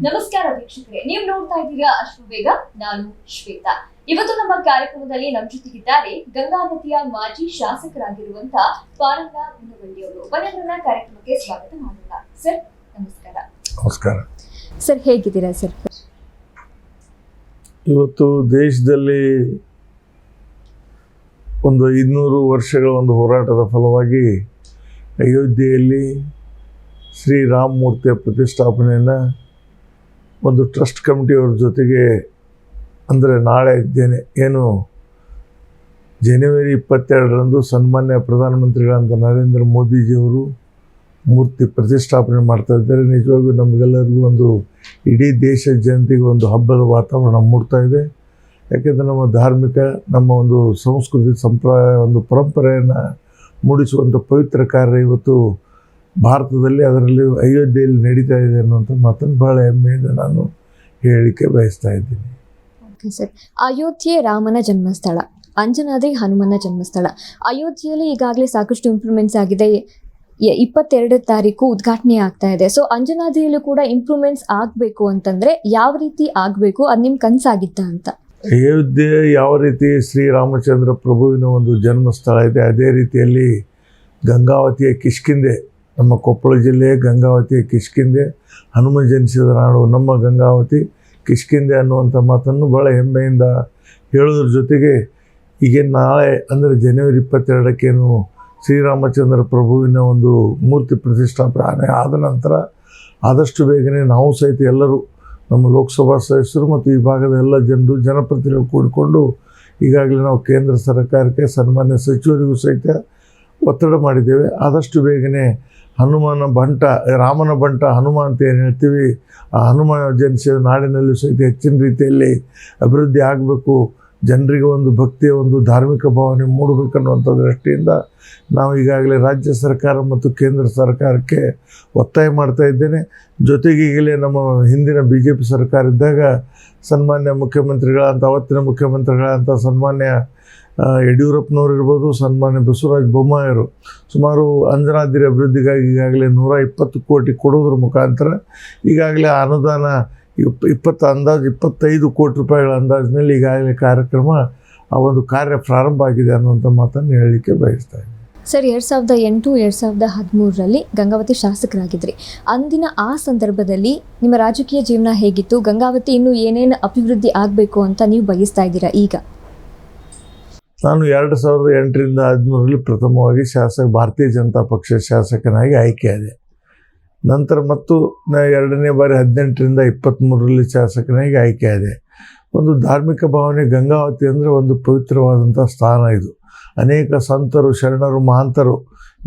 ನಮಸ್ಕಾರ ವೀಕ್ಷಕರೇ, ನೀವು ನೋಡ್ತಾ ಇದ್ದೀರಾ ಅಶ್ವವೇಗ. ನಾನು ಶ್ವೇತಾ. ಇವತ್ತು ನಮ್ಮ ಕಾರ್ಯಕ್ರಮದಲ್ಲಿ ನಮ್ಮ ಜೊತೆಗಿದ್ದಾರೆ ಗಂಗಾವತಿಯ ಮಾಜಿ ಶಾಸಕರಾಗಿರುವಂತಹ ಪಾರಲ್ಲ ಮುನವಳ್ಳಿ ಅವರು. ಬನ್ನಿ ಕಾರ್ಯಕ್ರಮಕ್ಕೆ ಸ್ವಾಗತ ಮಾಡೋಣ. ಸರ್ ನಮಸ್ಕಾರ. ನಮಸ್ಕಾರ ಸರ್, ಹೇಗಿದ್ದೀರಾ ಸರ್? ಇವತ್ತು ದೇಶದಲ್ಲಿ ಒಂದು 500 ವರ್ಷಗಳ ಒಂದು ಹೋರಾಟದ ಫಲವಾಗಿ ಅಯೋಧ್ಯೆಯಲ್ಲಿ ಶ್ರೀರಾಮಮೂರ್ತಿಯ ಪ್ರತಿಷ್ಠಾಪನೆಯನ್ನು ಒಂದು ಟ್ರಸ್ಟ್ ಕಮಿಟಿಯವ್ರ ಜೊತೆಗೆ, ಅಂದರೆ ನಾಳೆ ಜನವರಿ 22ರಂದು ಸನ್ಮಾನ್ಯ ಪ್ರಧಾನಮಂತ್ರಿಗಳಂತ ನರೇಂದ್ರ ಮೋದಿಜಿಯವರು ಮೂರ್ತಿ ಪ್ರತಿಷ್ಠಾಪನೆ ಮಾಡ್ತಾ ಇದ್ದಾರೆ. ನಿಜವಾಗ್ಲೂ ನಮಗೆಲ್ಲರಿಗೂ ಒಂದು ಇಡೀ ದೇಶದ ಜನತೆಗೆ ಒಂದು ಹಬ್ಬದ ವಾತಾವರಣ ಮೂಡ್ತಾ ಇದೆ. ಯಾಕೆಂದರೆ ನಮ್ಮ ಧಾರ್ಮಿಕ, ನಮ್ಮ ಒಂದು ಸಂಸ್ಕೃತಿ ಸಂಪ್ರದಾಯ, ಒಂದು ಪರಂಪರೆಯನ್ನು ಮೂಡಿಸುವಂಥ ಪವಿತ್ರ ಕಾರ್ಯ ಇವತ್ತು ಭಾರತದಲ್ಲಿ, ಅದರಲ್ಲಿ ಅಯೋಧ್ಯೆಯಲ್ಲಿ ನಡೀತಾ ಇದೆ ಅನ್ನುವಂಥ ಮಾತನ್ನು ಭಾಳ ಹೆಮ್ಮೆಯಿಂದ ನಾನು ಹೇಳಲಿಕ್ಕೆ ಬಯಸ್ತಾ ಇದ್ದೀನಿ. ಓಕೆ ಸರ್, ಅಯೋಧ್ಯೆ ರಾಮನ ಜನ್ಮಸ್ಥಳ, ಅಂಜನಾದ್ರಿ ಹನುಮನ ಜನ್ಮಸ್ಥಳ. ಅಯೋಧ್ಯೆಯಲ್ಲಿ ಈಗಾಗಲೇ ಸಾಕಷ್ಟು ಇಂಪ್ರೂವ್ಮೆಂಟ್ಸ್ ಆಗಿದೆ. 22 ತಾರೀಕು ಉದ್ಘಾಟನೆ ಆಗ್ತಾ ಇದೆ. ಸೊ ಅಂಜನಾದ್ರಿಯಲ್ಲೂ ಕೂಡ ಇಂಪ್ರೂವ್ಮೆಂಟ್ಸ್ ಆಗಬೇಕು ಅಂತಂದರೆ ಯಾವ ರೀತಿ ಆಗಬೇಕು, ಅದು ನಿಮ್ಮ ಕನಸಾಗಿತ್ತ ಅಂತ? ಅಯೋಧ್ಯೆ ಯಾವ ರೀತಿ ಶ್ರೀರಾಮಚಂದ್ರ ಪ್ರಭುವಿನ ಒಂದು ಜನ್ಮಸ್ಥಳ ಇದೆ, ಅದೇ ರೀತಿಯಲ್ಲಿ ಗಂಗಾವತಿಯ ಕಿಷ್ಕಿಂದೆ, ನಮ್ಮ ಕೊಪ್ಪಳ ಜಿಲ್ಲೆಯ ಗಂಗಾವತಿಯ ಕಿಷ್ಕಿಂದೆ, ಹನುಮ ಜನಿಸಿದ ನಾಡು ನಮ್ಮ ಗಂಗಾವತಿ ಕಿಷ್ಕಿಂದೆ ಅನ್ನುವಂಥ ಮಾತನ್ನು ಭಾಳ ಹೆಮ್ಮೆಯಿಂದ ಹೇಳೋದ್ರ ಜೊತೆಗೆ, ಈಗ ನಾಳೆ ಅಂದರೆ ಜನವರಿ 22ಕ್ಕೇನು ಶ್ರೀರಾಮಚಂದ್ರ ಪ್ರಭುವಿನ ಒಂದು ಮೂರ್ತಿ ಪ್ರತಿಷ್ಠಾಪನೆ ಆದ ನಂತರ ಆದಷ್ಟು ಬೇಗನೆ ನಾವು ಸಹಿತ ಎಲ್ಲರೂ, ನಮ್ಮ ಲೋಕಸಭಾ ಸದಸ್ಯರು ಮತ್ತು ಈ ಭಾಗದ ಎಲ್ಲ ಜನರು, ಜನಪ್ರತಿನಿಧಿಗಳು ಕೂಡಿಕೊಂಡು ಈಗಾಗಲೇ ನಾವು ಕೇಂದ್ರ ಸರ್ಕಾರಕ್ಕೆ, ಸನ್ಮಾನ್ಯ ಸಚಿವರಿಗೂ ಸಹಿತ ಒತ್ತಡ ಮಾಡಿದ್ದೇವೆ. ಆದಷ್ಟು ಬೇಗನೆ ಹನುಮನ ಬಂಟ, ರಾಮನ ಬಂಟ ಹನುಮ ಅಂತ ಏನು ಹೇಳ್ತೀವಿ, ಆ ಹನುಮ ಜನಿಸಿದ ನಾಡಿನಲ್ಲೂ ಸಹಿತ ಹೆಚ್ಚಿನ ರೀತಿಯಲ್ಲಿ ಅಭಿವೃದ್ಧಿ ಆಗಬೇಕು, ಜನರಿಗೆ ಒಂದು ಭಕ್ತಿಯ ಒಂದು ಧಾರ್ಮಿಕ ಭಾವನೆ ಮೂಡಬೇಕನ್ನುವಂಥ ದೃಷ್ಟಿಯಿಂದ ನಾವು ಈಗಾಗಲೇ ರಾಜ್ಯ ಸರ್ಕಾರ ಮತ್ತು ಕೇಂದ್ರ ಸರ್ಕಾರಕ್ಕೆ ಒತ್ತಾಯ ಮಾಡ್ತಾ ಇದ್ದೇನೆ. ಜೊತೆಗೆ ಈಗಲೇ ನಮ್ಮ ಹಿಂದಿನ BJP ಸರ್ಕಾರ ಇದ್ದಾಗ ಸನ್ಮಾನ್ಯ ಮುಖ್ಯಮಂತ್ರಿಗಳಂತ, ಅವತ್ತಿನ ಮುಖ್ಯಮಂತ್ರಿಗಳಂತ ಸನ್ಮಾನ್ಯ ಯಡಿಯೂರಪ್ಪನವರು ಇರ್ಬೋದು, ಸನ್ಮಾನ್ಯ ಬಸವರಾಜ ಬೊಮ್ಮಾಯಿಯವರು ಸುಮಾರು ಅಂಜನಾದ್ರಿ ಅಭಿವೃದ್ಧಿಗಾಗಿ ಈಗಾಗಲೇ 120 ಕೋಟಿ ಕೊಡೋದ್ರ ಮುಖಾಂತರ ಈಗಾಗಲೇ ಅನುದಾನ 25 ಕೋಟಿ ರೂಪಾಯಿಗಳ ಅಂದಾಜಿನಲ್ಲಿ ಈಗಾಗಲೇ ಕಾರ್ಯಕ್ರಮ, ಆ ಒಂದು ಕಾರ್ಯ ಪ್ರಾರಂಭ ಆಗಿದೆ ಅನ್ನುವಂಥ ಮಾತನ್ನು ಹೇಳಲಿಕ್ಕೆ ಬಯಸ್ತಾ ಇದ್ದೀನಿ. ಸರ್, 2008-2013ರಲ್ಲಿ ಗಂಗಾವತಿ ಶಾಸಕರಾಗಿದ್ರಿ. ಅಂದಿನ ಆ ಸಂದರ್ಭದಲ್ಲಿ ನಿಮ್ಮ ರಾಜಕೀಯ ಜೀವನ ಹೇಗಿತ್ತು? ಗಂಗಾವತಿ ಇನ್ನೂ ಏನೇನು ಅಭಿವೃದ್ಧಿ ಆಗಬೇಕು ಅಂತ ನೀವು ಬಯಸ್ತಾ ಇದ್ದೀರಾ ಈಗ? ನಾನು 2008-2013ರಲ್ಲಿ ಪ್ರಥಮವಾಗಿ ಭಾರತೀಯ ಜನತಾ ಪಕ್ಷ ಶಾಸಕನಾಗಿ ಆಯ್ಕೆಯಾದೆ. ನಂತರ ಮತ್ತು 2ನೇ ಬಾರಿ 2018-2023ರಲ್ಲಿ ಶಾಸಕನಾಗಿ ಆಯ್ಕೆಯಾದೆ. ಒಂದು ಧಾರ್ಮಿಕ ಭಾವನೆ, ಗಂಗಾವತಿ ಅಂದರೆ ಒಂದು ಪವಿತ್ರವಾದಂಥ ಸ್ಥಾನ. ಇದು ಅನೇಕ ಸಂತರು, ಶರಣರು, ಮಹಾಂತರು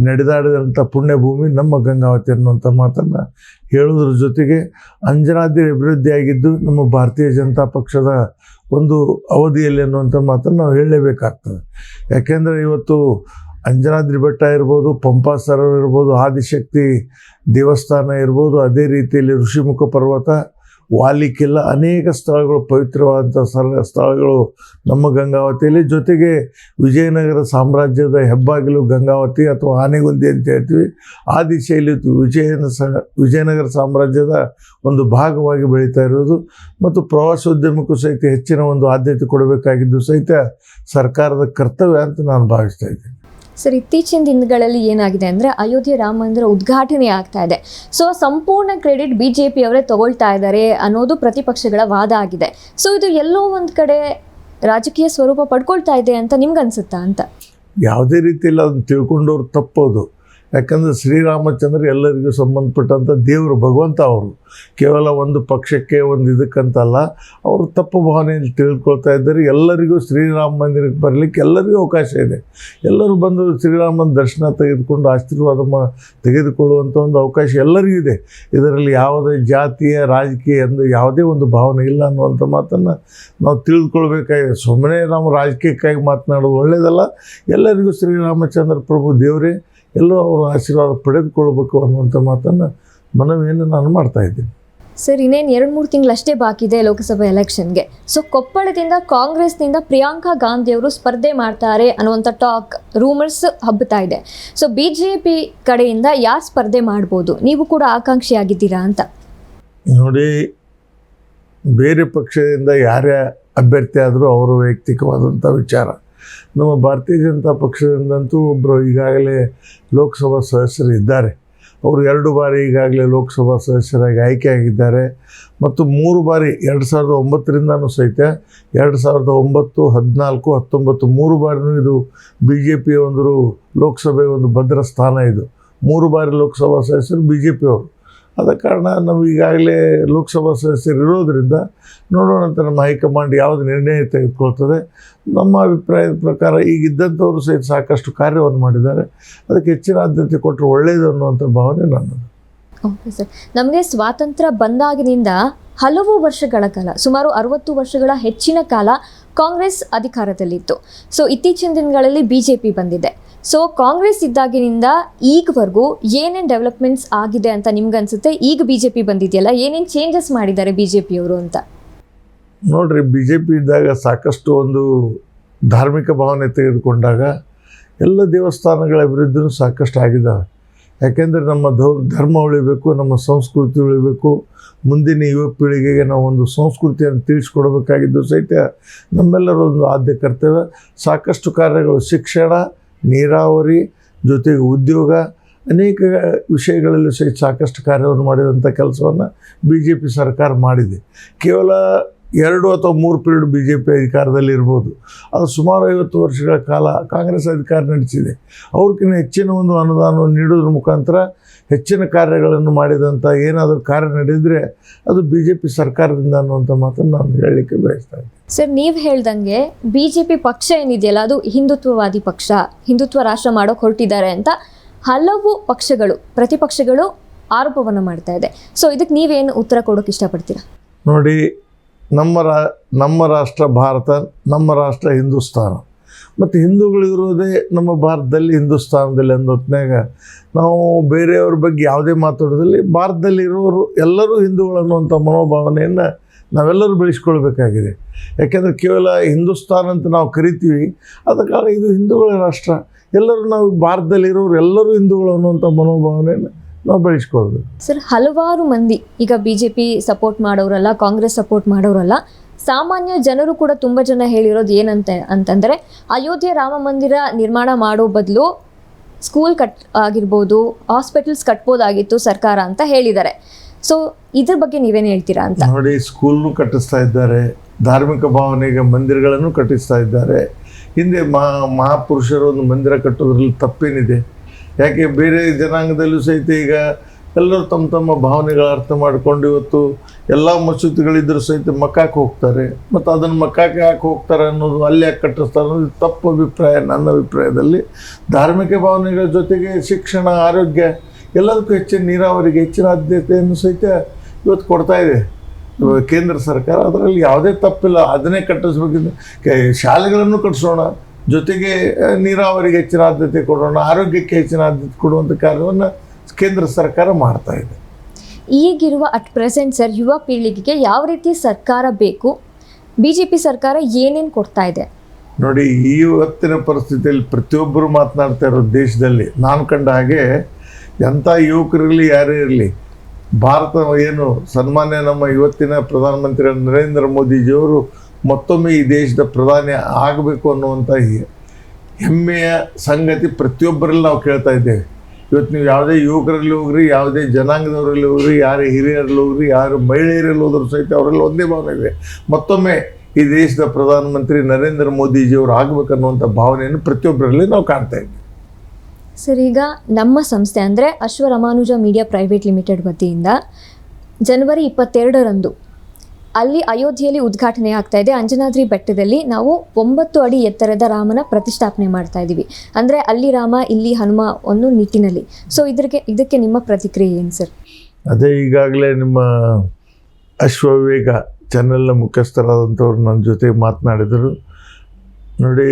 ನಡೆದಾಡಿದಂಥ ಪುಣ್ಯಭೂಮಿ ನಮ್ಮ ಗಂಗಾವತಿ ಅನ್ನುವಂಥ ಮಾತನ್ನು ಹೇಳೋದ್ರ ಜೊತೆಗೆ, ಅಂಜನಾದ್ರಿ ಅಭಿವೃದ್ಧಿಯಾಗಿದ್ದು ನಮ್ಮ ಭಾರತೀಯ ಜನತಾ ಪಕ್ಷದ ಒಂದು ಅವಧಿಯಲ್ಲಿ ಅನ್ನುವಂಥ ಮಾತನ್ನು ನಾವು ಹೇಳಲೇಬೇಕಾಗ್ತದೆ. ಯಾಕೆಂದರೆ ಇವತ್ತು ಅಂಜನಾದ್ರಿ ಬೆಟ್ಟ ಇರ್ಬೋದು, ಪಂಪಾ ಸರೋವರ ಇರ್ಬೋದು, ಆದಿಶಕ್ತಿ ದೇವಸ್ಥಾನ ಇರ್ಬೋದು, ಅದೇ ರೀತಿಯಲ್ಲಿ ಋಷಿಮುಖ ಪರ್ವತ, ವಾಲಿಕಿಲ್ಲ, ಅನೇಕ ಸ್ಥಳಗಳು, ಪವಿತ್ರವಾದಂಥ ಸ್ಥಳಗಳು ನಮ್ಮ ಗಂಗಾವತಿಯಲ್ಲಿ. ಜೊತೆಗೆ ವಿಜಯನಗರ ಸಾಮ್ರಾಜ್ಯದ ಹೆಬ್ಬಾಗಿಲು ಗಂಗಾವತಿ ಅಥವಾ ಆನೆಗುಂದಿ ಅಂತ ಹೇಳ್ತೀವಿ. ಆ ದಿಶೆಯಲ್ಲಿ ವಿಜಯನಗರ ಸಾಮ್ರಾಜ್ಯದ ಒಂದು ಭಾಗವಾಗಿ ಬೆಳೀತಾ ಇರೋದು ಮತ್ತು ಪ್ರವಾಸೋದ್ಯಮಕ್ಕೂ ಸಹಿತ ಹೆಚ್ಚಿನ ಒಂದು ಆದ್ಯತೆ ಕೊಡಬೇಕಾಗಿದ್ದು ಸಹಿತ ಸರ್ಕಾರದ ಕರ್ತವ್ಯ ಅಂತ ನಾನು ಭಾವಿಸ್ತಾ ಇದ್ದೀನಿ. ಸರ್, ಇತ್ತೀಚಿನ ದಿನಗಳಲ್ಲಿ ಏನಾಗಿದೆ ಅಂದರೆ ಅಯೋಧ್ಯೆ ರಾಮ ಮಂದಿರ ಉದ್ಘಾಟನೆ ಆಗ್ತಾ ಇದೆ. ಸೊ ಸಂಪೂರ್ಣ ಕ್ರೆಡಿಟ್ BJP ಅವರೇ ತಗೊಳ್ತಾ ಇದ್ದಾರೆ ಅನ್ನೋದು ಪ್ರತಿಪಕ್ಷಗಳ ವಾದ ಆಗಿದೆ. ಸೊ ಇದು ಎಲ್ಲೋ ಒಂದು ಕಡೆ ರಾಜಕೀಯ ಸ್ವರೂಪ ಪಡ್ಕೊಳ್ತಾ ಇದೆ ಅಂತ ನಿಮ್ಗೆ ಅನಿಸುತ್ತಾ ಅಂತ? ಯಾವುದೇ ರೀತಿಯಲ್ಲಿ ಅದನ್ನು ತಿಳ್ಕೊಂಡವ್ರು ತಪ್ಪೋದು. ಯಾಕಂದರೆ ಶ್ರೀರಾಮಚಂದ್ರ ಎಲ್ಲರಿಗೂ ಸಂಬಂಧಪಟ್ಟಂಥ ದೇವರು, ಭಗವಂತ. ಅವರು ಕೇವಲ ಒಂದು ಪಕ್ಷಕ್ಕೆ, ಒಂದು ಇದಕ್ಕಂತಲ್ಲ, ಅವರು ತಪ್ಪು ಭಾವನೆಯಲ್ಲಿ ತಿಳ್ಕೊಳ್ತಾ ಇದ್ದಾರೆ. ಎಲ್ಲರಿಗೂ ಶ್ರೀರಾಮ ಮಂದಿರಕ್ಕೆ ಬರಲಿಕ್ಕೆ ಎಲ್ಲರಿಗೂ ಅವಕಾಶ ಇದೆ. ಎಲ್ಲರೂ ಬಂದು ಶ್ರೀರಾಮನ ದರ್ಶನ ತೆಗೆದುಕೊಂಡು ಆಶೀರ್ವಾದ ತೆಗೆದುಕೊಳ್ಳುವಂಥ ಒಂದು ಅವಕಾಶ ಎಲ್ಲರಿಗೂ ಇದೆ. ಇದರಲ್ಲಿ ಯಾವುದೇ ಜಾತಿಯ, ರಾಜಕೀಯ ಎಂದು ಯಾವುದೇ ಒಂದು ಭಾವನೆ ಇಲ್ಲ ಅನ್ನುವಂಥ ಮಾತನ್ನು ನಾವು ತಿಳಿದುಕೊಳ್ಬೇಕಾಗಿದೆ. ಸುಮ್ಮನೆ ನಾವು ರಾಜಕೀಯಕ್ಕಾಗಿ ಮಾತನಾಡೋದು ಒಳ್ಳೆಯದಲ್ಲ. ಎಲ್ಲರಿಗೂ ಶ್ರೀರಾಮಚಂದ್ರ ಪ್ರಭು ದೇವರೇ, ಎಲ್ಲರೂ ಅವರು ಆಶೀರ್ವಾದ ಪಡೆದುಕೊಳ್ಬೇಕು ಅನ್ನುವಂಥ ಮಾತನ್ನು ಮನವಿಯನ್ನು ನಾನು ಮಾಡ್ತಾ ಇದ್ದೀನಿ. ಸರ್, ಇನ್ನೇನು 2-3 ತಿಂಗಳಷ್ಟೇ ಬಾಕಿ ಇದೆ ಲೋಕಸಭಾ ಎಲೆಕ್ಷನ್ಗೆ. ಸೊ ಕೊಪ್ಪಳದಿಂದ ಕಾಂಗ್ರೆಸ್ನಿಂದ ಪ್ರಿಯಾಂಕಾ ಗಾಂಧಿ ಅವರು ಸ್ಪರ್ಧೆ ಮಾಡ್ತಾರೆ ಅನ್ನುವಂಥ ಟಾಕ್, ರೂಮರ್ಸ್ ಹಬ್ಬುತ್ತಾ ಇದೆ. ಸೊ BJP ಕಡೆಯಿಂದ ಯಾರು ಸ್ಪರ್ಧೆ ಮಾಡ್ಬೋದು? ನೀವು ಕೂಡ ಆಕಾಂಕ್ಷಿಯಾಗಿದ್ದೀರಾ ಅಂತ? ನೋಡಿ, ಬೇರೆ ಪಕ್ಷದಿಂದ ಯಾರೇ ಅಭ್ಯರ್ಥಿ ಆದರೂ ಅವರ ವೈಯಕ್ತಿಕವಾದಂಥ ವಿಚಾರ. ನಮ್ಮ ಭಾರತೀಯ ಜನತಾ ಪಕ್ಷದಿಂದಂತೂ ಒಬ್ಬರು ಈಗಾಗಲೇ ಲೋಕಸಭಾ ಸದಸ್ಯರು ಇದ್ದಾರೆ. ಅವರು 2 ಬಾರಿ ಈಗಾಗಲೇ ಲೋಕಸಭಾ ಸದಸ್ಯರಾಗಿ ಆಯ್ಕೆಯಾಗಿದ್ದಾರೆ ಮತ್ತು 3 ಬಾರಿ 2009ರಿಂದನೂ ಸಹಿತ 2009, 14, 19 3 ಬಾರಿನೂ ಇದು BJPಯ ಒಂದು ಲೋಕಸಭೆ ಒಂದು ಭದ್ರ ಸ್ಥಾನ. ಇದು 3 ಬಾರಿ ಲೋಕಸಭಾ ಸದಸ್ಯರು BJPಯವರು. ಆದ ಕಾರಣ ನಾವು ಈಗಾಗಲೇ ಲೋಕಸಭಾ ಸದಸ್ಯರು ಇರೋದರಿಂದ ನೋಡೋಣ ಅಂತ ನಮ್ಮ ಹೈಕಮಾಂಡ್ ಯಾವುದು ನಿರ್ಣಯ ತೆಗೆದುಕೊಳ್ತದೆ. ನಮ್ಮ ಅಭಿಪ್ರಾಯದ ಪ್ರಕಾರ ಈಗಿದ್ದಂಥವರು ಸಹಿತ ಸಾಕಷ್ಟು ಕಾರ್ಯವನ್ನು ಮಾಡಿದ್ದಾರೆ. ಅದಕ್ಕೆ ಹೆಚ್ಚಿನ ಆದ್ಯತೆ ಕೊಟ್ಟರೆ ಒಳ್ಳೆಯದು ಅನ್ನುವಂಥ ಭಾವನೆ ನನ್ನದು. ಓಕೆ ಸರ್, ನಮಗೆ ಸ್ವಾತಂತ್ರ್ಯ ಬಂದಾಗಿನಿಂದ ಹಲವು ವರ್ಷಗಳ ಕಾಲ, ಸುಮಾರು 60 ವರ್ಷಗಳ ಹೆಚ್ಚಿನ ಕಾಲ ಕಾಂಗ್ರೆಸ್ ಅಧಿಕಾರದಲ್ಲಿತ್ತು. ಸೊ ಇತ್ತೀಚಿನ ದಿನಗಳಲ್ಲಿ BJP ಬಂದಿದೆ. ಸೊ ಕಾಂಗ್ರೆಸ್ ಇದ್ದಾಗಿನಿಂದ ಈಗವರೆಗೂ ಏನೇನು ಡೆವಲಪ್ಮೆಂಟ್ಸ್ ಆಗಿದೆ ಅಂತ ನಿಮ್ಗೆ ಅನಿಸುತ್ತೆ? ಈಗ BJP ಬಂದಿದೆಯಲ್ಲ, ಏನೇನು ಚೇಂಜಸ್ ಮಾಡಿದ್ದಾರೆ BJPಯವರು ಅಂತ? ನೋಡಿರಿ, BJP ಇದ್ದಾಗ ಸಾಕಷ್ಟು ಒಂದು ಧಾರ್ಮಿಕ ಭಾವನೆ ತೆಗೆದುಕೊಂಡಾಗ ಎಲ್ಲ ದೇವಸ್ಥಾನಗಳ ಅಭಿವೃದ್ಧಿನೂ ಸಾಕಷ್ಟು ಆಗಿದ್ದಾವೆ. ಯಾಕೆಂದರೆ ನಮ್ಮ ಧರ್ಮ ಉಳಿಬೇಕು, ನಮ್ಮ ಸಂಸ್ಕೃತಿ ಉಳಿಬೇಕು, ಮುಂದಿನ ಯುವ ಪೀಳಿಗೆಗೆ ನಾವು ಒಂದು ಸಂಸ್ಕೃತಿಯನ್ನು ತಿಳಿಸ್ಕೊಡ್ಬೇಕಾಗಿದ್ದು ಸಹಿತ ನಮ್ಮೆಲ್ಲರ ಒಂದು ಆದ್ಯ ಕರ್ತವ್ಯ. ಸಾಕಷ್ಟು ಕಾರ್ಯಗಳು, ಶಿಕ್ಷಣ, ನೀರಾವರಿ, ಜೊತೆಗೆ ಉದ್ಯೋಗ, ಅನೇಕ ವಿಷಯಗಳಲ್ಲಿ ಸಹಿತ ಸಾಕಷ್ಟು ಕಾರ್ಯವನ್ನು ಮಾಡಿದಂಥ ಕೆಲಸವನ್ನು BJP ಸರ್ಕಾರ ಮಾಡಿದೆ. ಕೇವಲ 2 ಅಥವಾ 3 ಪೀರಿಯಡ್ BJP ಅಧಿಕಾರದಲ್ಲಿ ಇರ್ಬೋದು. ಅದು ಸುಮಾರು 50 ವರ್ಷಗಳ ಕಾಲ ಕಾಂಗ್ರೆಸ್ ಅಧಿಕಾರ ನಡೆಸಿದೆ. ಅವ್ರಿಗಿಂತ ಹೆಚ್ಚಿನ ಒಂದು ಅನುದಾನವನ್ನು ನೀಡೋದ್ರ ಮುಖಾಂತರ ಹೆಚ್ಚಿನ ಕಾರ್ಯಗಳನ್ನು ಮಾಡಿದಂಥ ಏನಾದರೂ ಕಾರ್ಯ ನಡೆದರೆ ಅದು BJP ಸರ್ಕಾರದಿಂದ ಅನ್ನುವಂಥ ಮಾತನ್ನು ನಾನು ಹೇಳಲಿಕ್ಕೆ ಬಯಸ್ತಾ ಇದ್ದೀನಿ. ಸರ್, ನೀವು ಹೇಳ್ದಂಗೆ BJP ಪಕ್ಷ ಏನಿದೆಯಲ್ಲ ಅದು ಹಿಂದುತ್ವವಾದಿ ಪಕ್ಷ, ಹಿಂದುತ್ವ ರಾಷ್ಟ್ರ ಮಾಡೋಕೆ ಹೊರಟಿದ್ದಾರೆ ಅಂತ ಹಲವು ಪಕ್ಷಗಳು, ಪ್ರತಿಪಕ್ಷಗಳು ಆರೋಪವನ್ನು ಮಾಡ್ತಾ ಇದೆ. ಸೊ ಇದಕ್ಕೆ ನೀವೇನು ಉತ್ತರ ಕೊಡೋಕೆ ಇಷ್ಟಪಡ್ತೀರಾ? ನೋಡಿ, ನಮ್ಮ ರಾಷ್ಟ್ರ ಭಾರತ, ನಮ್ಮ ರಾಷ್ಟ್ರ ಹಿಂದೂಸ್ತಾನ ಮತ್ತು ಹಿಂದೂಗಳಿರೋದೇ ನಮ್ಮ ಭಾರತದಲ್ಲಿ, ಹಿಂದೂಸ್ತಾನದಲ್ಲಿ ಅಂದ ಹೊತ್ನ್ಯಾಗ ನಾವು ಬೇರೆಯವ್ರ ಬಗ್ಗೆ ಯಾವುದೇ ಮಾತಾಡೋದ್ರಲ್ಲಿ ಭಾರತದಲ್ಲಿರೋರು ಎಲ್ಲರೂ ಹಿಂದೂಗಳು ಅನ್ನುವಂಥ ಮನೋಭಾವನೆಯನ್ನು ನಾವೆಲ್ಲರೂ ಬೆಳೆಸ್ಕೊಳ್ಬೇಕಾಗಿದೆ. ಯಾಕೆಂದರೆ ಕೇವಲ ಹಿಂದೂಸ್ತಾನ ಅಂತ ನಾವು ಕರಿತೀವಿ, ಆದ ಕಾರಣ ಇದು ಹಿಂದೂಗಳ ರಾಷ್ಟ್ರ. ಎಲ್ಲರೂ ನಾವು ಭಾರತದಲ್ಲಿರೋರು ಎಲ್ಲರೂ ಹಿಂದೂಗಳು ಅನ್ನುವಂಥ ಮನೋಭಾವನೆಯನ್ನು ನಾವು ಬೆಳೆಸ್ಕೊಳ್ಬೇಕು. ಸರ್, ಹಲವಾರು ಮಂದಿ ಈಗ BJP ಸಪೋರ್ಟ್ ಮಾಡೋರಲ್ಲ, ಕಾಂಗ್ರೆಸ್ ಸಪೋರ್ಟ್ ಮಾಡೋರಲ್ಲ, ಸಾಮಾನ್ಯ ಜನರು ಕೂಡ ತುಂಬ ಜನ ಹೇಳಿರೋದು ಅಂತಂದರೆ ಅಯೋಧ್ಯೆ ರಾಮ ಮಂದಿರ ನಿರ್ಮಾಣ ಮಾಡೋ ಬದಲು ಸ್ಕೂಲ್ ಆಗಿರ್ಬೋದು, ಹಾಸ್ಪಿಟಲ್ಸ್ ಕಟ್ಬೋದಾಗಿತ್ತು ಸರ್ಕಾರ ಅಂತ ಹೇಳಿದ್ದಾರೆ. ಸೊ ಇದ್ರ ಬಗ್ಗೆ ನೀವೇನು ಹೇಳ್ತೀರಾ ಅಂತ? ನೋಡಿ, ಸ್ಕೂಲ್ನು ಕಟ್ಟಿಸ್ತಾ ಇದ್ದಾರೆ, ಧಾರ್ಮಿಕ ಭಾವನೆಗೆ ಮಂದಿರಗಳನ್ನು ಕಟ್ಟಿಸ್ತಾ ಇದ್ದಾರೆ. ಹಿಂದೆ ಮಹಾಪುರುಷರು ಒಂದು ಮಂದಿರ ಕಟ್ಟೋದ್ರಲ್ಲಿ ತಪ್ಪೇನಿದೆ? ಯಾಕೆ ಬೇರೆ ಜನಾಂಗದಲ್ಲೂ ಸಹಿತ ಈಗ ಎಲ್ಲರೂ ತಮ್ಮ ತಮ್ಮ ಭಾವನೆಗಳ ಅರ್ಥ ಮಾಡಿಕೊಂಡು ಇವತ್ತು ಎಲ್ಲ ಮಸೂತಿಗಳಿದ್ದರೂ ಸಹಿತ ಮಕ್ಕಾಕ್ಕೆ ಹೋಗ್ತಾರೆ. ಮತ್ತು ಅದನ್ನು ಮಕ್ಕಾಕ್ಕೆ ಯಾಕೆ ಹೋಗ್ತಾರೆ ಅನ್ನೋದು, ಅಲ್ಲಿ ಯಾಕೆ ಕಟ್ಟಿಸ್ತಾರೆ ಅನ್ನೋದು ತಪ್ಪು ಅಭಿಪ್ರಾಯ. ನನ್ನ ಅಭಿಪ್ರಾಯದಲ್ಲಿ ಧಾರ್ಮಿಕ ಭಾವನೆಗಳ ಜೊತೆಗೆ ಶಿಕ್ಷಣ, ಆರೋಗ್ಯ ಎಲ್ಲದಕ್ಕೂ ಹೆಚ್ಚಿನ ನೀರಾವರಿಗೆ ಹೆಚ್ಚಿನ ಆದ್ಯತೆಯನ್ನು ಸಹಿತ ಇವತ್ತು ಕೊಡ್ತಾ ಇದೆ ಕೇಂದ್ರ ಸರ್ಕಾರ. ಅದರಲ್ಲಿ ಯಾವುದೇ ತಪ್ಪಿಲ್ಲ, ಅದನ್ನೇ ಕಟ್ಟಿಸ್ಬೇಕಿಂದ ಶಾಲೆಗಳನ್ನು ಕಟ್ಟಿಸೋಣ, ಜೊತೆಗೆ ನೀರಾವರಿಗೆ ಹೆಚ್ಚಿನ ಆದ್ಯತೆ ಕೊಡೋಣ, ಆರೋಗ್ಯಕ್ಕೆ ಹೆಚ್ಚಿನ ಆದ್ಯತೆ ಕೊಡುವಂಥ ಕಾರ್ಯವನ್ನು ಕೇಂದ್ರ ಸರ್ಕಾರ ಮಾಡ್ತಾ ಇದೆ. ಈಗಿರುವ ಅಟ್ ಪ್ರೆಸೆಂಟ್ ಸರ್ ಯುವ ಪೀಳಿಗೆಗೆ ಯಾವ ರೀತಿ ಸರ್ಕಾರ ಬೇಕು? BJP ಸರ್ಕಾರ ಏನೇನು ಕೊಡ್ತಾ ಇದೆ? ನೋಡಿ, ಇವತ್ತಿನ ಪರಿಸ್ಥಿತಿಯಲ್ಲಿ ಪ್ರತಿಯೊಬ್ಬರು ಮಾತನಾಡ್ತಾ ಇರೋ ದೇಶದಲ್ಲಿ ನಾನು ಕಂಡ ಹಾಗೆ ಎಂಥ ಯುವಕರಿರಲಿ ಯಾರೇ ಇರಲಿ, ಭಾರತ ಏನು ಸನ್ಮಾನ್ಯ ನಮ್ಮ ಇವತ್ತಿನ ಪ್ರಧಾನಮಂತ್ರಿ ನರೇಂದ್ರ ಮೋದಿಜಿಯವರು ಮತ್ತೊಮ್ಮೆ ಈ ದೇಶದ ಪ್ರಧಾನಿ ಆಗಬೇಕು ಅನ್ನುವಂಥ ಹೆಮ್ಮೆಯ ಸಂಗತಿ ಪ್ರತಿಯೊಬ್ಬರಲ್ಲಿ ನಾವು ಕೇಳ್ತಾ ಇದ್ದೇವೆ. ಇವತ್ತು ನೀವು ಯಾವುದೇ ಯುವಕರಲ್ಲಿ ಹೋಗ್ರಿ, ಯಾವುದೇ ಜನಾಂಗದವರಲ್ಲಿ ಹೋಗ್ರಿ, ಯಾರೇ ಹಿರಿಯರಲ್ಲಿ ಹೋಗ್ರಿ, ಯಾರು ಮಹಿಳೆಯರಲ್ಲಿ ಹೋದರೂ ಸಹಿತ ಅವರಲ್ಲಿ ಒಂದೇ ಭಾವನೆ ಇದೆ, ಮತ್ತೊಮ್ಮೆ ಈ ದೇಶದ ಪ್ರಧಾನಮಂತ್ರಿ ನರೇಂದ್ರ ಮೋದಿಜಿಯವರು ಆಗಬೇಕನ್ನುವಂಥ ಭಾವನೆಯನ್ನು ಪ್ರತಿಯೊಬ್ಬರಲ್ಲಿ ನಾವು ಕಾಣ್ತಾ ಇದ್ದೀವಿ. ಸರ್, ಈಗ ನಮ್ಮ ಸಂಸ್ಥೆ ಅಂದರೆ ಅಶ್ವರಾಮಾನುಜ ಮೀಡಿಯಾ ಪ್ರೈವೇಟ್ ಲಿಮಿಟೆಡ್ ವತಿಯಿಂದ ಜನವರಿ 22ರಂದು ಅಲ್ಲಿ ಅಯೋಧ್ಯೆಯಲ್ಲಿ ಉದ್ಘಾಟನೆ ಆಗ್ತಾ ಇದೆ. ಅಂಜನಾದ್ರಿ ಬೆಟ್ಟದಲ್ಲಿ ನಾವು 9 ಅಡಿ ಎತ್ತರದ ರಾಮನ ಪ್ರತಿಷ್ಠಾಪನೆ ಮಾಡ್ತಾ ಇದ್ದೀವಿ. ಅಂದರೆ ಅಲ್ಲಿ ರಾಮ, ಇಲ್ಲಿ ಹನುಮ ಒಂದು ನಿಟ್ಟಿನಲ್ಲಿ. ಸೊ ಇದಕ್ಕೆ ನಿಮ್ಮ ಪ್ರತಿಕ್ರಿಯೆ ಏನು ಸರ್? ಅದೇ ಈಗಾಗಲೇ ನಿಮ್ಮ ಅಶ್ವವೇಗ ಚಾನೆಲ್ನ ಮುಖ್ಯಸ್ಥರಾದಂಥವ್ರು ನನ್ನ ಜೊತೆ ಮಾತನಾಡಿದರು. ನೋಡಿ,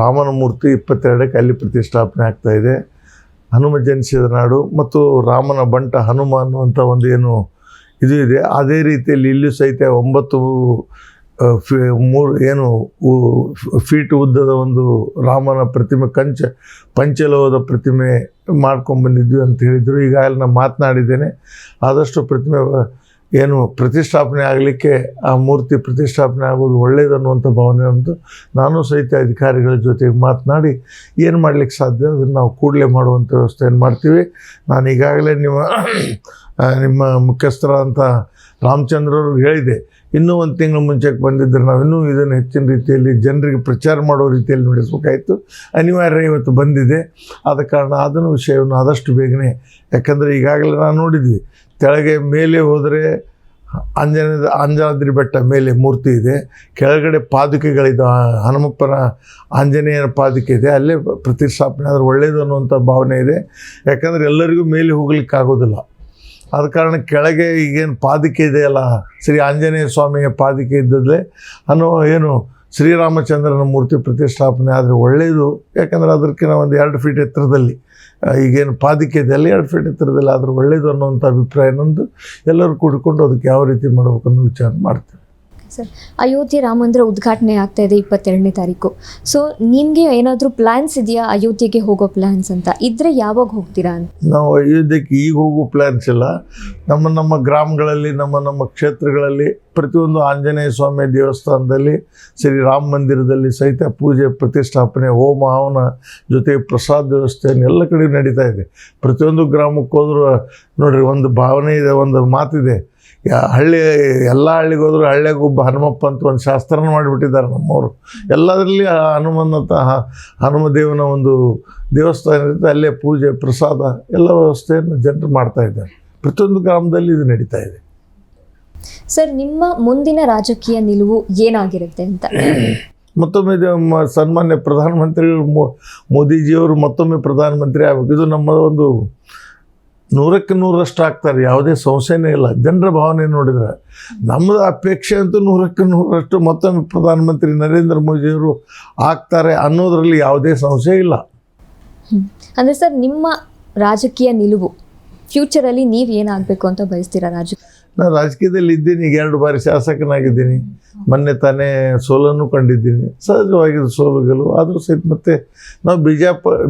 ರಾಮನ ಮೂರ್ತಿ 22ಕ್ಕೆ ಅಲ್ಲಿ ಪ್ರತಿಷ್ಠಾಪನೆ ಆಗ್ತಾಯಿದೆ. ಹನುಮ ಜನಿಸಿದ ನಾಡು ಮತ್ತು ರಾಮನ ಬಂಟ ಹನುಮ ಅನ್ನುವಂಥ ಒಂದು ಏನು ಇದು ಇದೆ, ಅದೇ ರೀತಿಯಲ್ಲಿ ಇಲ್ಲೂ ಸಹಿತ 9 ಫೀಟ್ ಉದ್ದದ ಒಂದು ರಾಮನ ಪ್ರತಿಮೆ, ಪಂಚಲೋಹದ ಪ್ರತಿಮೆ ಮಾಡ್ಕೊಂಡ್ಬಂದಿದ್ವಿ ಅಂತ ಹೇಳಿದರು. ಈಗಾಗಲೇ ನಾನು ಮಾತನಾಡಿದ್ದೇನೆ, ಆದಷ್ಟು ಪ್ರತಿಮೆ ಏನು ಪ್ರತಿಷ್ಠಾಪನೆ ಆಗಲಿಕ್ಕೆ ಆ ಮೂರ್ತಿ ಪ್ರತಿಷ್ಠಾಪನೆ ಆಗೋದು ಒಳ್ಳೆಯದು ಅನ್ನುವಂಥ ಭಾವನೆ ಅಂತ ನಾನು ಸಹಿತ ಅಧಿಕಾರಿಗಳ ಜೊತೆಗೆ ಮಾತನಾಡಿ ಏನು ಮಾಡಲಿಕ್ಕೆ ಸಾಧ್ಯ ಅದನ್ನು ನಾವು ಕೂಡಲೇ ಮಾಡುವಂಥ ವ್ಯವಸ್ಥೆಯನ್ನು ಮಾಡ್ತೀವಿ. ನಾನು ಈಗಾಗಲೇ ನಿಮ್ಮ ಮುಖ್ಯಸ್ಥರಾದಂಥ ರಾಮಚಂದ್ರವ್ರಿಗೆ ಹೇಳಿದೆ, ಇನ್ನೂ ಒಂದು ತಿಂಗಳು ಮುಂಚೆಗೆ ಬಂದಿದ್ದರೆ ನಾವು ಇನ್ನೂ ಇದನ್ನು ಹೆಚ್ಚಿನ ರೀತಿಯಲ್ಲಿ ಜನರಿಗೆ ಪ್ರಚಾರ ಮಾಡೋ ರೀತಿಯಲ್ಲಿ ನಡೆಸಬೇಕಾಯಿತು. ಅನಿವಾರ್ಯ ಇವತ್ತು ಬಂದಿದೆ. ಆದ ಕಾರಣ ಅದನ್ನು ವಿಷಯವನ್ನು ಆದಷ್ಟು ಬೇಗನೆ, ಯಾಕಂದರೆ ಈಗಾಗಲೇ ನಾವು ನೋಡಿದ್ವಿ, ಕೆಳಗೆ ಮೇಲೆ ಹೋದರೆ ಅಂಜನಾದ್ರಿ ಬೆಟ್ಟ ಮೇಲೆ ಮೂರ್ತಿ ಇದೆ, ಕೆಳಗಡೆ ಪಾದುಕೆಗಳಿದೆ, ಹನುಮಪ್ಪನ ಆಂಜನೇಯನ ಪಾದುಕೆ ಇದೆ, ಅಲ್ಲೇ ಪ್ರತಿಷ್ಠಾಪನೆ ಆದರೆ ಒಳ್ಳೆಯದು ಅನ್ನುವಂಥ ಭಾವನೆ ಇದೆ. ಯಾಕಂದರೆ ಎಲ್ಲರಿಗೂ ಮೇಲೆ ಹೋಗ್ಲಿಕ್ಕೆ ಆಗೋದಿಲ್ಲ. ಆದ ಕಾರಣ ಕೆಳಗೆ ಈಗೇನು ಪಾದುಕೆ ಇದೆಯಲ್ಲ, ಶ್ರೀ ಆಂಜನೇಯ ಸ್ವಾಮಿಯ ಪಾದುಕೆ ಇದ್ದದ್ದೇ ಏನು ಶ್ರೀರಾಮಚಂದ್ರನ ಮೂರ್ತಿ ಪ್ರತಿಷ್ಠಾಪನೆ ಆದರೆ ಒಳ್ಳೆಯದು. ಯಾಕಂದರೆ ಅದಕ್ಕಿಂತ ಒಂದು 2 ಫೀಟ್ ಎತ್ತರದಲ್ಲಿ ಈಗೇನು ಪಾದುಕೆ ಇದೆಯಲ್ಲ 2 ಫೀಟ್ ಎತ್ತರದಲ್ಲಿ ಆದರೆ ಒಳ್ಳೆಯದು ಅನ್ನೋಂಥ ಅಭಿಪ್ರಾಯ ನಮ್ಮದು. ಎಲ್ಲರೂ ಕೂಡಿಕೊಂಡು ಅದಕ್ಕೆ ಯಾವ ರೀತಿ ಮಾಡಬೇಕು ಅನ್ನೋ ವಿಚಾರ ಮಾಡ್ತೀವಿ. ಸರ್, ಅಯೋಧ್ಯೆ ರಾಮ ಮಂದಿರ ಉದ್ಘಾಟನೆ ಆಗ್ತಾ ಇದೆ 22ನೇ ತಾರೀಕು. ಸೊ ನಿಮಗೆ ಏನಾದರೂ ಪ್ಲ್ಯಾನ್ಸ್ ಇದೆಯಾ ಅಯೋಧ್ಯೆಗೆ ಹೋಗೋ ಪ್ಲ್ಯಾನ್ಸ್ ಅಂತ? ಇದ್ದರೆ ಯಾವಾಗ ಹೋಗ್ತೀರಾ ಅಂತ? ನಾವು ಅಯೋಧ್ಯೆಗೆ ಈಗ ಹೋಗೋ ಪ್ಲ್ಯಾನ್ಸ್ ಇಲ್ಲ. ನಮ್ಮ ಗ್ರಾಮಗಳಲ್ಲಿ ನಮ್ಮ ಕ್ಷೇತ್ರಗಳಲ್ಲಿ ಪ್ರತಿಯೊಂದು ಆಂಜನೇಯ ಸ್ವಾಮಿ ದೇವಸ್ಥಾನದಲ್ಲಿ, ಶ್ರೀರಾಮ ಮಂದಿರದಲ್ಲಿ ಸಹಿತ ಪೂಜೆ, ಪ್ರತಿಷ್ಠಾಪನೆ, ಹೋಮ ಹವನ ಜೊತೆಗೆ ಪ್ರಸಾದ ವ್ಯವಸ್ಥೆಯನ್ನು ಎಲ್ಲ ಕಡೆ ನಡೀತಾ ಇದೆ. ಪ್ರತಿಯೊಂದು ಗ್ರಾಮಕ್ಕೆ ಹೋದರೂ ನೋಡಿರಿ ಒಂದು ಭಾವನೆ ಇದೆ, ಒಂದು ಮಾತಿದೆ, ಎಲ್ಲ ಹಳ್ಳಿಗೆ ಹೋದರೂ ಹಳ್ಳಿಗೆ ಒಬ್ಬ ಹನುಮಪ್ಪ ಅಂತ ಒಂದು ಶಾಸ್ತ್ರನ ಮಾಡಿಬಿಟ್ಟಿದ್ದಾರೆ ನಮ್ಮವರು. ಎಲ್ಲದರಲ್ಲಿ ಹನುಮದೇವನ ಒಂದು ದೇವಸ್ಥಾನ ಇರುತ್ತೆ, ಅಲ್ಲೇ ಪೂಜೆ, ಪ್ರಸಾದ ಎಲ್ಲ ವ್ಯವಸ್ಥೆಯನ್ನು ಜನರು ಮಾಡ್ತಾ ಇದ್ದಾರೆ. ಪ್ರತಿಯೊಂದು ಗ್ರಾಮದಲ್ಲಿ ಇದು ನಡೀತಾ ಇದೆ. ಸರ್, ನಿಮ್ಮ ಮುಂದಿನ ರಾಜಕೀಯ ನಿಲುವು ಏನಾಗಿರುತ್ತೆ ಅಂತ? ಮತ್ತೊಮ್ಮೆ ಸನ್ಮಾನ್ಯ ಪ್ರಧಾನಮಂತ್ರಿಗಳು ಮೋದಿಜಿಯವರು ಮತ್ತೊಮ್ಮೆ ಪ್ರಧಾನಮಂತ್ರಿ ಆಗಬೇಕು. ಇದು ನಮ್ಮ ಒಂದು 100ಕ್ಕೆ 100ರಷ್ಟು ಆಗ್ತಾರೆ, ಯಾವುದೇ ಸಂಶಯನೇ ಇಲ್ಲ. ಜನರ ಭಾವನೆ ನೋಡಿದರೆ ನಮ್ಮದು ಅಪೇಕ್ಷೆ ಅಂತೂ 100ಕ್ಕೆ 100ರಷ್ಟು ಮತ್ತೊಮ್ಮೆ ಪ್ರಧಾನಮಂತ್ರಿ ನರೇಂದ್ರ ಮೋದಿಯವರು ಆಗ್ತಾರೆ ಅನ್ನೋದರಲ್ಲಿ ಯಾವುದೇ ಸಂಶಯ ಇಲ್ಲ. ಅಂದರೆ ಸರ್, ನಿಮ್ಮ ರಾಜಕೀಯ ನಿಲುವು ಫ್ಯೂಚರಲ್ಲಿ ನೀವು ಏನಾಗಬೇಕು ಅಂತ ಬಯಸ್ತೀರಾ? ನಾನು ರಾಜಕೀಯದಲ್ಲಿ ಇದ್ದೀನಿ, ಈಗ 2 ಬಾರಿ ಶಾಸಕನಾಗಿದ್ದೀನಿ, ಮೊನ್ನೆ ತಾನೇ ಸೋಲನ್ನು ಕಂಡಿದ್ದೀನಿ. ಸಹಜವಾಗಿದ್ದು ಸೋಲುಗಳು ಆದರೂ ಸಹಿತ ಮತ್ತೆ ನಾವು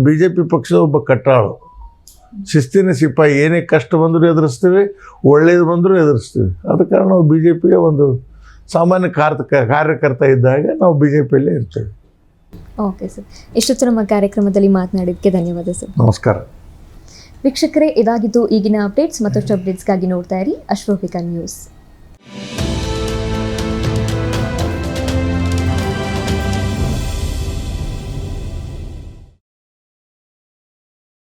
ಬಿ ಜೆ ಪಿ ಪಕ್ಷದ ಒಬ್ಬ ಕಟ್ಟಾಳು, ಶಿಸ್ತಿನ ಸಿಪಾಯಿ. ಏನೇ ಕಷ್ಟ ಬಂದರೂ ಎದುರಿಸ್ತೀವಿ, ಒಳ್ಳೆಯದು ಬಂದರೂ ಎದುರಿಸ್ತೀವಿ. ಆದ ಕಾರಣ ನಾವು ಬಿ ಜೆ ಪಿಯ ಒಂದು ಸಾಮಾನ್ಯ ಕಾರ್ಯಕರ್ತ ಇದ್ದಾಗ ನಾವು ಬಿ ಜೆ ಪಿಯಲ್ಲೇ ಇರ್ತೇವೆ. ಓಕೆ ಸರ್, ಇಷ್ಟೊತ್ತು ನಮ್ಮ ಕಾರ್ಯಕ್ರಮದಲ್ಲಿ ಮಾತನಾಡಿದ್ದಕ್ಕೆ ಧನ್ಯವಾದ ಸರ್. ನಮಸ್ಕಾರ ವೀಕ್ಷಕರೇ, ಇದಾಗಿದ್ದು ಈಗಿನ ಅಪ್ಡೇಟ್ಸ್. ಮತ್ತಷ್ಟು ಅಪ್ಡೇಟ್ಸ್ಗಾಗಿ ನೋಡ್ತಾ ಇರಿ ಅಶ್ವಪಿಕಾ ನ್ಯೂಸ್.